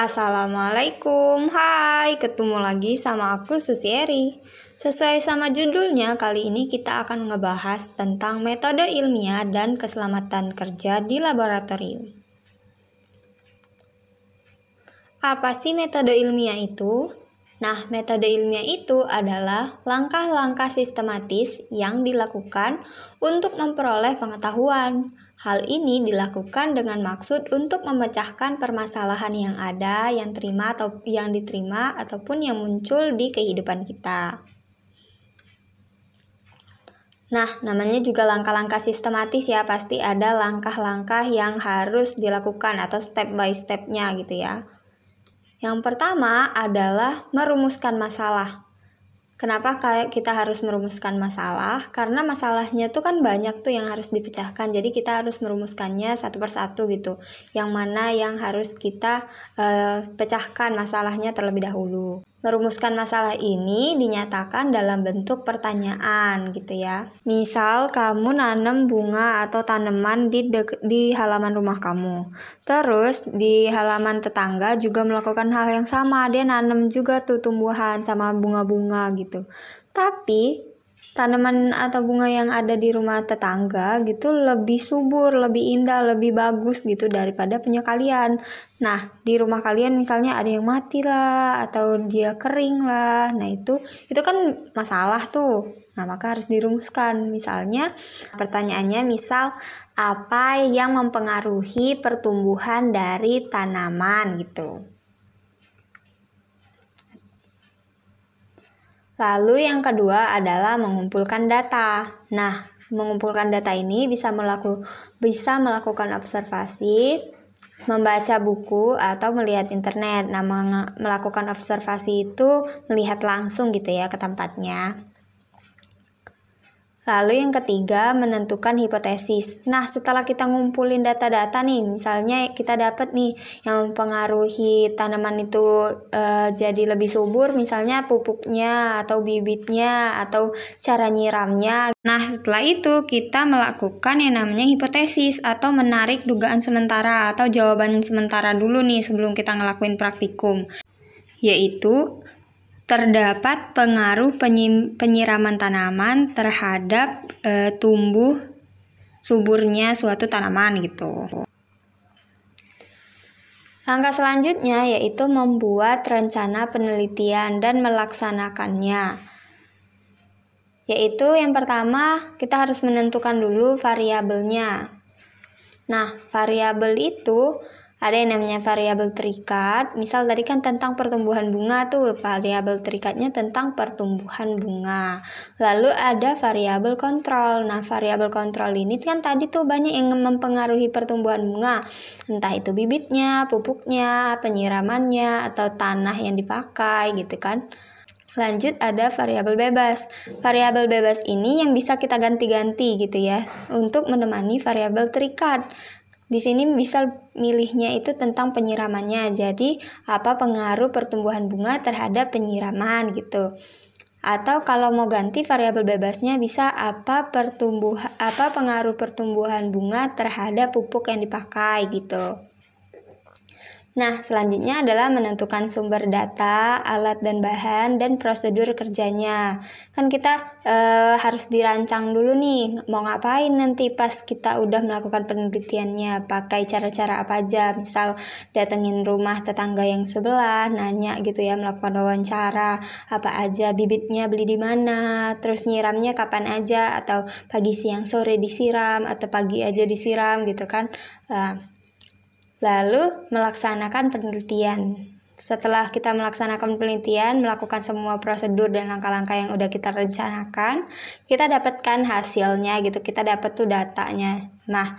Assalamualaikum, hai, ketemu lagi sama aku Susi Eri. Sesuai sama judulnya, kali ini kita akan ngebahas tentang metode ilmiah dan keselamatan kerja di laboratorium. Apa sih metode ilmiah itu? Nah, metode ilmiah itu adalah langkah-langkah sistematis yang dilakukan untuk memperoleh pengetahuan. Hal ini dilakukan dengan maksud untuk memecahkan permasalahan yang ada, yang diterima ataupun yang muncul di kehidupan kita. Nah, namanya juga langkah-langkah sistematis ya, pasti ada langkah-langkah yang harus dilakukan atau step by step-nya gitu ya. Yang pertama adalah merumuskan masalah. Kenapa kita harus merumuskan masalah? Karena masalahnya tuh kan banyak tuh yang harus dipecahkan. Jadi kita harus merumuskannya satu persatu gitu. Yang mana yang harus kita pecahkan masalahnya terlebih dahulu. Merumuskan masalah ini dinyatakan dalam bentuk pertanyaan gitu ya. Misal kamu nanam bunga atau tanaman di halaman rumah kamu. Terus di halaman tetangga juga melakukan hal yang sama. Dia nanam juga tuh tumbuhan sama bunga-bunga gitu. Tapi tanaman atau bunga yang ada di rumah tetangga gitu lebih subur, lebih indah, lebih bagus gitu daripada punya kalian. Nah, di rumah kalian misalnya ada yang mati lah atau dia kering lah. Nah, itu kan masalah tuh. Nah, maka harus dirumuskan. Misalnya pertanyaannya misal apa yang mempengaruhi pertumbuhan dari tanaman gitu. Lalu yang kedua adalah mengumpulkan data. Nah, mengumpulkan data ini bisa melakukan observasi, membaca buku, atau melihat internet. Nah, melakukan observasi itu melihat langsung gitu ya ke tempatnya. Lalu yang ketiga, menentukan hipotesis. Nah, setelah kita ngumpulin data-data nih, misalnya kita dapat nih yang mempengaruhi tanaman itu jadi lebih subur, misalnya pupuknya atau bibitnya atau cara nyiramnya. Nah, setelah itu kita melakukan yang namanya hipotesis atau menarik dugaan sementara atau jawaban sementara dulu nih sebelum kita ngelakuin praktikum. Yaitu terdapat pengaruh penyiraman tanaman terhadap tumbuh suburnya suatu tanaman gitu. Langkah selanjutnya yaitu membuat rencana penelitian dan melaksanakannya. Yaitu yang pertama kita harus menentukan dulu variabelnya. Nah, variabel itu ada yang namanya variabel terikat. Misal tadi kan tentang pertumbuhan bunga tuh, variabel terikatnya tentang pertumbuhan bunga. Lalu ada variabel kontrol. Nah, variabel kontrol ini kan tadi tuh banyak yang mempengaruhi pertumbuhan bunga. Entah itu bibitnya, pupuknya, penyiramannya, atau tanah yang dipakai gitu kan. Lanjut ada variabel bebas. Variabel bebas ini yang bisa kita ganti-ganti gitu ya untuk menemani variabel terikat. Di sini bisa milihnya itu tentang penyiramannya. Jadi apa pengaruh pertumbuhan bunga terhadap penyiraman gitu. Atau kalau mau ganti variabel bebasnya bisa apa pengaruh pertumbuhan bunga terhadap pupuk yang dipakai gitu. Nah, selanjutnya adalah menentukan sumber data, alat dan bahan, dan prosedur kerjanya. Kan kita harus dirancang dulu nih, mau ngapain nanti pas kita udah melakukan penelitiannya, pakai cara-cara apa aja. Misal datengin rumah tetangga yang sebelah, nanya gitu ya, melakukan wawancara, apa aja bibitnya beli di mana, terus nyiramnya kapan aja, atau pagi, siang, sore disiram, atau pagi aja disiram gitu kan. Lalu melaksanakan penelitian. Setelah kita melaksanakan penelitian, melakukan semua prosedur dan langkah-langkah yang udah kita rencanakan, kita dapatkan hasilnya gitu, kita dapat tuh datanya. Nah,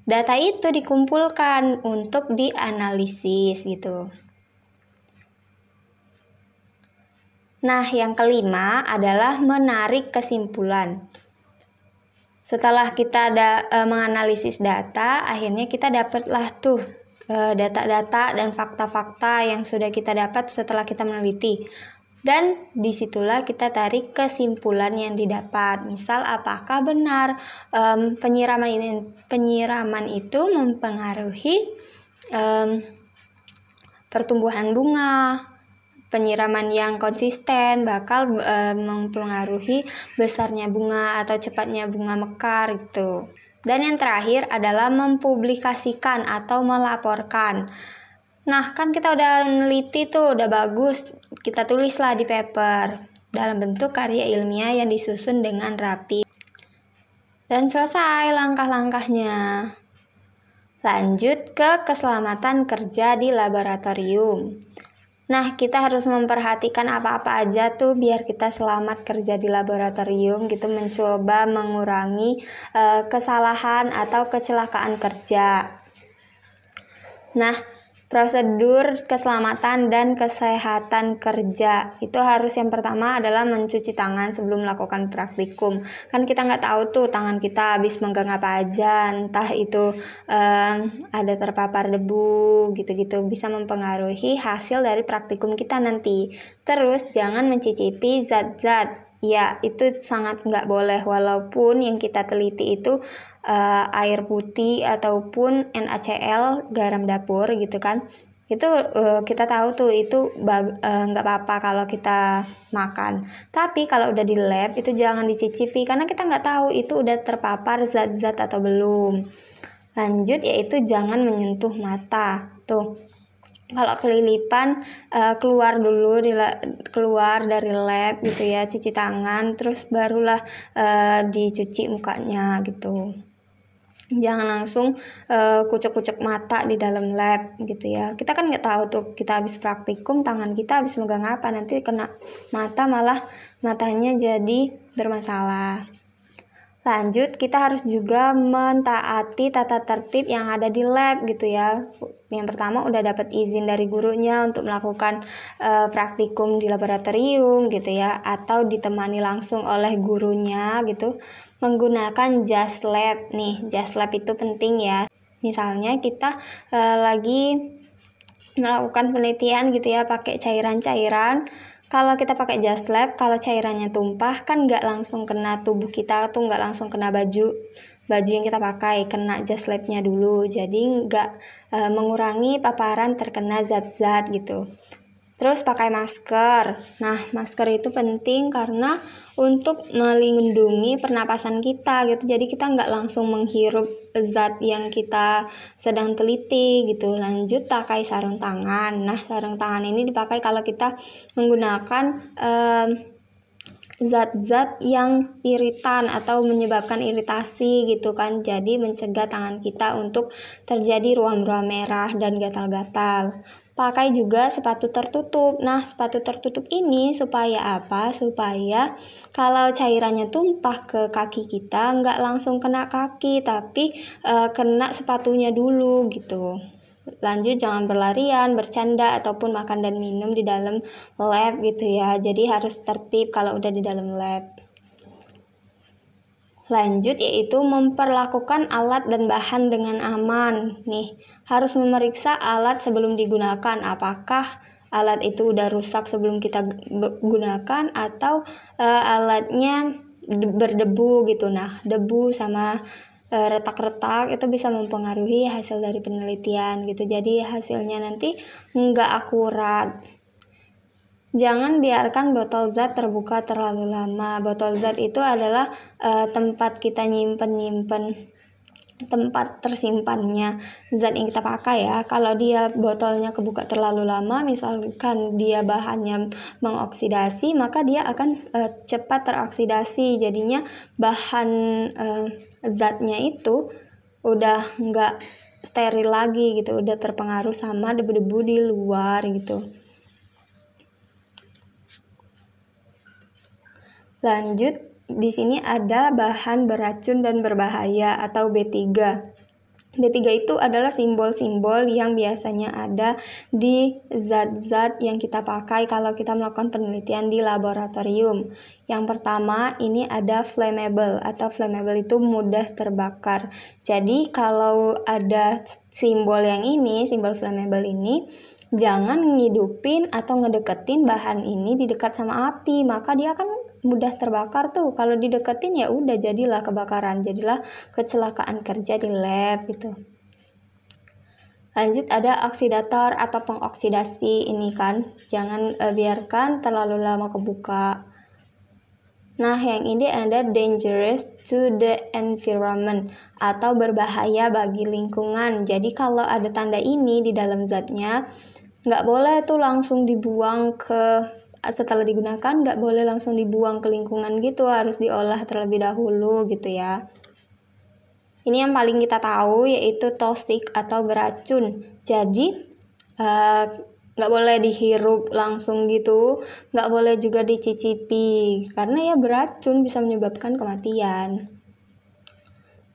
data itu dikumpulkan untuk dianalisis gitu. Nah, yang kelima adalah menarik kesimpulan. Setelah kita menganalisis data, akhirnya kita dapatlah tuh data-data dan fakta-fakta yang sudah kita dapat setelah kita meneliti. Dan disitulah kita tarik kesimpulan yang didapat. Misal apakah benar penyiraman itu mempengaruhi pertumbuhan bunga. Penyiraman yang konsisten bakal mempengaruhi besarnya bunga atau cepatnya bunga mekar gitu. Dan yang terakhir adalah mempublikasikan atau melaporkan. Nah, kan kita udah neliti tuh, udah bagus, kita tulislah di paper dalam bentuk karya ilmiah yang disusun dengan rapi. Dan selesai langkah-langkahnya. Lanjut ke keselamatan kerja di laboratorium. Nah, kita harus memperhatikan apa-apa aja tuh biar kita selamat kerja di laboratorium gitu, mencoba mengurangi kesalahan atau kecelakaan kerja. Nah, prosedur keselamatan dan kesehatan kerja itu harus yang pertama adalah mencuci tangan sebelum melakukan praktikum. Kan kita nggak tahu tuh tangan kita habis megang apa aja, entah itu ada terpapar debu gitu-gitu, bisa mempengaruhi hasil dari praktikum kita nanti. Terus jangan mencicipi zat-zat. Ya, itu sangat nggak boleh, walaupun yang kita teliti itu air putih ataupun NaCl, garam dapur gitu kan. Itu kita tahu tuh itu nggak apa-apa kalau kita makan. Tapi kalau udah di lab itu jangan dicicipi karena kita nggak tahu itu udah terpapar zat-zat atau belum. Lanjut yaitu jangan menyentuh mata. Tuh. Kalau kelilipan keluar dulu keluar dari lab gitu ya, cuci tangan terus barulah dicuci mukanya gitu. Jangan langsung kucek-kucek mata di dalam lab gitu ya. Kita kan nggak tahu tuh kita habis praktikum tangan kita habis megang apa, nanti kena mata malah matanya jadi bermasalah. Lanjut, kita harus juga mentaati tata tertib yang ada di lab gitu ya. Yang pertama udah dapat izin dari gurunya untuk melakukan praktikum di laboratorium gitu ya, atau ditemani langsung oleh gurunya gitu. Menggunakan jas lab nih, jas lab itu penting ya. Misalnya kita lagi melakukan penelitian gitu ya, pakai cairan-cairan. Kalau kita pakai jas lab, kalau cairannya tumpah kan nggak langsung kena tubuh kita tuh, nggak langsung kena baju yang kita pakai, kena jas labnya dulu. Jadi nggak mengurangi paparan terkena zat-zat gitu. Terus pakai masker. Nah, masker itu penting karena untuk melindungi pernapasan kita gitu. Jadi kita nggak langsung menghirup zat yang kita sedang teliti gitu. Lanjut pakai sarung tangan. Nah, sarung tangan ini dipakai kalau kita menggunakan zat-zat yang iritan atau menyebabkan iritasi gitu kan. Jadi mencegah tangan kita untuk terjadi ruam-ruam merah dan gatal-gatal. Pakai juga sepatu tertutup. Nah, sepatu tertutup ini supaya apa? Supaya kalau cairannya tumpah ke kaki kita nggak langsung kena kaki, tapi kena sepatunya dulu gitu. Lanjut, jangan berlarian, bercanda, ataupun makan dan minum di dalam lab gitu ya. Jadi harus tertib kalau udah di dalam lab. Lanjut yaitu memperlakukan alat dan bahan dengan aman. Nih, harus memeriksa alat sebelum digunakan. Apakah alat itu udah rusak sebelum kita gunakan atau alatnya berdebu gitu. Nah, debu sama retak-retak itu bisa mempengaruhi hasil dari penelitian gitu. Jadi hasilnya nanti nggak akurat. Jangan biarkan botol zat terbuka terlalu lama. Botol zat itu adalah tempat kita nyimpen tempat tersimpannya zat yang kita pakai ya. Kalau dia botolnya kebuka terlalu lama, misalkan dia bahannya mengoksidasi, maka dia akan cepat teroksidasi. Jadinya bahan zatnya itu udah nggak steril lagi gitu, udah terpengaruh sama debu-debu di luar gitu. Lanjut, di sini ada bahan beracun dan berbahaya atau B3. B3 itu adalah simbol-simbol yang biasanya ada di zat-zat yang kita pakai kalau kita melakukan penelitian di laboratorium. Yang pertama, ini ada flammable atau flammable itu mudah terbakar. Jadi kalau ada simbol yang ini, simbol flammable ini, jangan ngidupin atau ngedeketin bahan ini di dekat sama api, maka dia akan mudah terbakar tuh. Kalau dideketin ya udah jadilah kebakaran, jadilah kecelakaan kerja di lab gitu. Lanjut ada oksidator atau pengoksidasi ini kan. Jangan biarkan terlalu lama kebuka. Nah, yang ini ada dangerous to the environment atau berbahaya bagi lingkungan. Jadi kalau ada tanda ini di dalam zatnya, nggak boleh tuh langsung dibuang setelah digunakan, nggak boleh langsung dibuang ke lingkungan gitu, harus diolah terlebih dahulu gitu ya. Ini yang paling kita tahu yaitu toxic atau beracun. Jadi nggak boleh dihirup langsung gitu, nggak boleh juga dicicipi karena ya beracun, bisa menyebabkan kematian.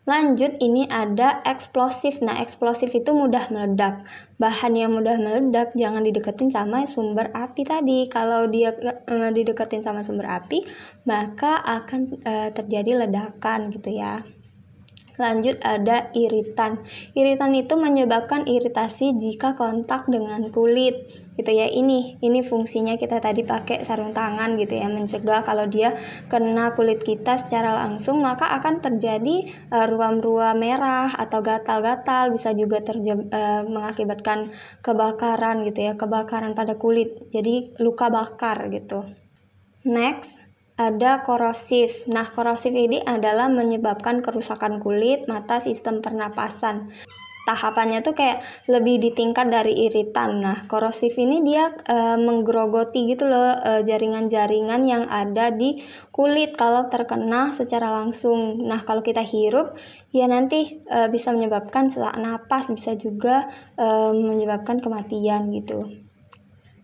Lanjut, ini ada eksplosif. Nah, eksplosif itu mudah meledak. Bahan yang mudah meledak jangan dideketin sama sumber api tadi. Kalau dia dideketin sama sumber api, maka akan terjadi ledakan gitu ya. Lanjut ada iritan. Iritan itu menyebabkan iritasi jika kontak dengan kulit gitu ya. Ini fungsinya kita tadi pakai sarung tangan gitu ya, mencegah kalau dia kena kulit kita secara langsung, maka akan terjadi ruam-ruam merah atau gatal-gatal, bisa juga mengakibatkan kebakaran gitu ya, kebakaran pada kulit. Jadi luka bakar gitu. Next ada korosif. Nah, korosif ini adalah menyebabkan kerusakan kulit, mata, sistem pernapasan. Tahapannya tuh kayak lebih ditingkat dari iritan. Nah, korosif ini dia menggerogoti gitu loh jaringan-jaringan yang ada di kulit kalau terkena secara langsung. Nah, kalau kita hirup ya nanti bisa menyebabkan sesak napas, bisa juga menyebabkan kematian gitu.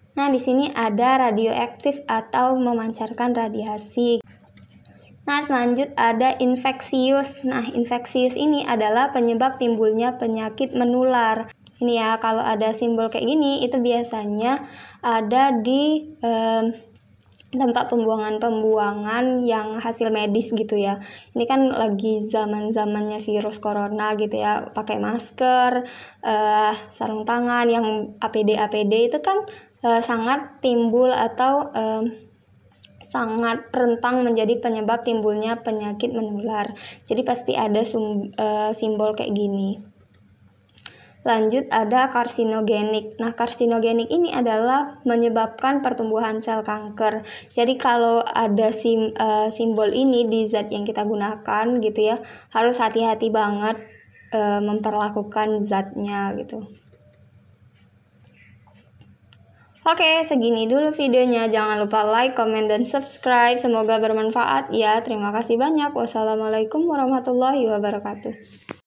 Nah, di sini ada radioaktif atau memancarkan radiasi. Nah, selanjut ada infeksius. Nah, infeksius ini adalah penyebab timbulnya penyakit menular. Ini ya, kalau ada simbol kayak gini, itu biasanya ada di tempat pembuangan yang hasil medis gitu ya. Ini kan lagi zaman-zamannya virus corona gitu ya, pakai masker, sarung tangan, yang APD itu kan sangat timbul atau sangat rentang menjadi penyebab timbulnya penyakit menular. Jadi pasti ada simbol kayak gini. Lanjut ada karsinogenik. Nah, karsinogenik ini adalah menyebabkan pertumbuhan sel kanker. Jadi kalau ada simbol ini di zat yang kita gunakan gitu ya, harus hati-hati banget memperlakukan zatnya gitu. Oke, segini dulu videonya. Jangan lupa like, comment, dan subscribe. Semoga bermanfaat ya. Terima kasih banyak. Wassalamualaikum warahmatullahi wabarakatuh.